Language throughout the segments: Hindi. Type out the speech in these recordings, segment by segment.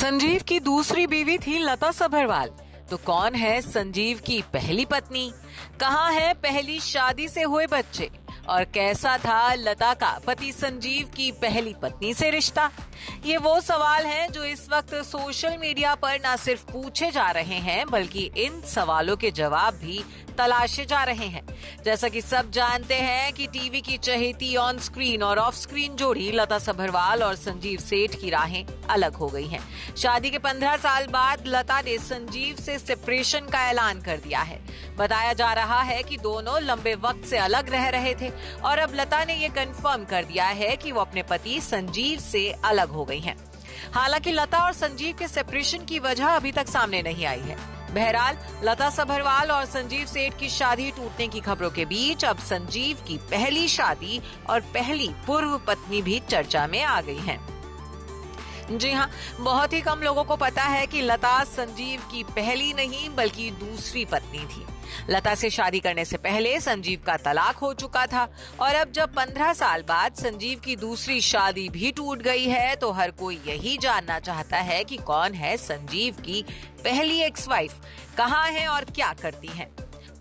संजीव की दूसरी बीवी थी लता सभरवाल। तो कौन है संजीव की पहली पत्नी? कहाँ है पहली शादी से हुए बच्चे? और कैसा था लता का पति संजीव की पहली पत्नी से रिश्ता? ये वो सवाल हैं जो इस वक्त सोशल मीडिया पर न सिर्फ पूछे जा रहे हैं बल्कि इन सवालों के जवाब भी तलाशे जा रहे हैं। जैसा कि सब जानते हैं कि टीवी की चहेती ऑन स्क्रीन और ऑफ स्क्रीन जोड़ी लता सभरवाल और संजीव सेठ की राहें अलग हो गई हैं। शादी के 15 साल बाद लता ने संजीव से सेपरेशन का ऐलान कर दिया है। बताया जा रहा है कि दोनों लंबे वक्त से अलग रह रहे थे और अब लता ने ये कंफर्म कर दिया है कि वो अपने पति संजीव से अलग हो गई हैं। हालांकि लता और संजीव के सेपरेशन की वजह अभी तक सामने नहीं आई है। बहरहाल लता सभरवाल और संजीव सेठ की शादी टूटने की खबरों के बीच अब संजीव की पहली शादी और पहली पूर्व पत्नी भी चर्चा में आ गई हैं। जी हाँ, बहुत ही कम लोगों को पता है कि लता संजीव की पहली नहीं बल्कि दूसरी पत्नी थी। लता से शादी करने से पहले संजीव का तलाक हो चुका था और अब जब 15 साल बाद संजीव की दूसरी शादी भी टूट गई है तो हर कोई यही जानना चाहता है कि कौन है संजीव की पहली एक्स वाइफ, कहाँ है और क्या करती है।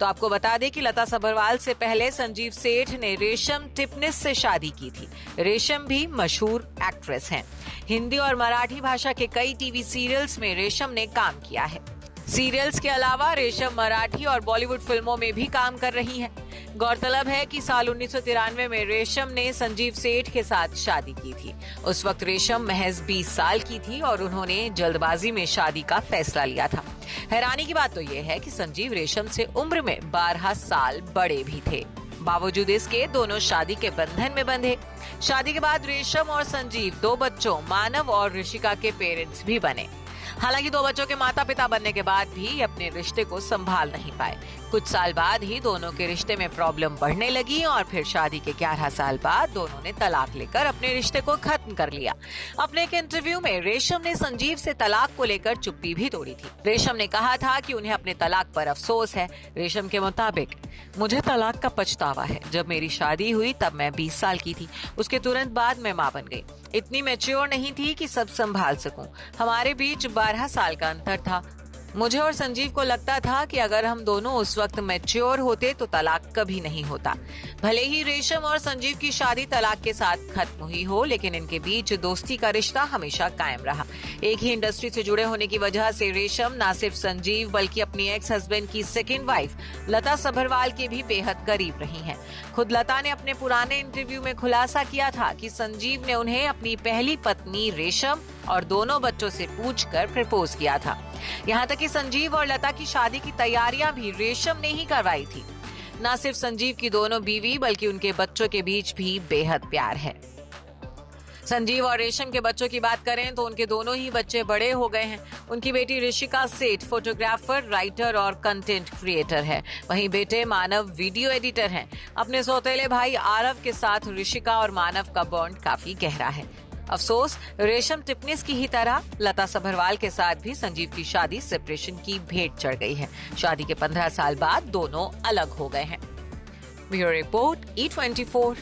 तो आपको बता दें कि लता सभरवाल से पहले संजीव सेठ ने रेशम टिपनिस से शादी की थी। रेशम भी मशहूर एक्ट्रेस हैं। हिंदी और मराठी भाषा के कई टीवी सीरियल्स में रेशम ने काम किया है। सीरियल्स के अलावा रेशम मराठी और बॉलीवुड फिल्मों में भी काम कर रही हैं। गौरतलब है कि साल 1993 में रेशम ने संजीव सेठ के साथ शादी की थी। उस वक्त रेशम महज 20 साल की थी और उन्होंने जल्दबाजी में शादी का फैसला लिया था। हैरानी की बात तो ये है कि संजीव रेशम से उम्र में 12 साल बड़े भी थे। बावजूद इसके दोनों शादी के बंधन में बंधे। शादी के बाद रेशम और संजीव 2 बच्चों मानव और ऋषिका के पेरेंट्स भी बने। हालांकि 2 बच्चों के माता पिता बनने के बाद भी अपने रिश्ते को संभाल नहीं पाए। कुछ साल बाद ही दोनों के रिश्ते में प्रॉब्लम बढ़ने लगी और फिर शादी के 11 साल बाद दोनों ने तलाक लेकर अपने रिश्ते को खत्म कर लिया। अपने एक इंटरव्यू में रेशम ने संजीव से तलाक को लेकर चुप्पी भी तोड़ी थी। रेशम ने कहा था कि उन्हें अपने तलाक पर अफसोस है। रेशम के मुताबिक, मुझे तलाक का पछतावा है। जब मेरी शादी हुई तब मैं 20 साल की थी। उसके तुरंत बाद मैं मां बन गई। इतनी मैच्योर नहीं थी कि सब संभाल सकूं। हमारे बीच 12 साल का अंतर था। मुझे और संजीव को लगता था कि अगर हम दोनों उस वक्त मैच्योर होते तो तलाक कभी नहीं होता। भले ही रेशम और संजीव की शादी तलाक के साथ खत्म हुई हो, लेकिन इनके बीच दोस्ती का रिश्ता हमेशा कायम रहा। एक ही इंडस्ट्री से जुड़े होने की वजह से रेशम न सिर्फ संजीव बल्कि अपनी एक्स हस्बैंड की सेकेंड वाइफ लता सभरवाल के भी बेहद करीब रही हैं। खुद लता ने अपने पुराने इंटरव्यू में खुलासा किया था कि संजीव ने उन्हें अपनी पहली पत्नी रेशम और दोनों बच्चों से पूछकर प्रपोज किया था। यहाँ तक कि संजीव और लता की शादी की तैयारियां भी रेशम ने ही करवाई थी। न सिर्फ संजीव की दोनों बीवी बल्कि उनके बच्चों के बीच भी बेहद प्यार है। संजीव और रेशम के बच्चों की बात करें तो उनके दोनों ही बच्चे बड़े हो गए हैं। उनकी बेटी ऋषिका सेठ फोटोग्राफर, राइटर और कंटेंट क्रिएटर है। वहीं बेटे मानव वीडियो एडिटर हैं। अपने सौतेले भाई आरव के साथ ऋषिका और मानव का बॉन्ड काफी गहरा है। अफसोस, रेशम टिपनिस की ही तरह लता सभरवाल के साथ भी संजीव की शादी सेपरेशन की भेंट चढ़ गई है। शादी के 15 साल बाद दोनों अलग हो गए हैं। Bureau report E24।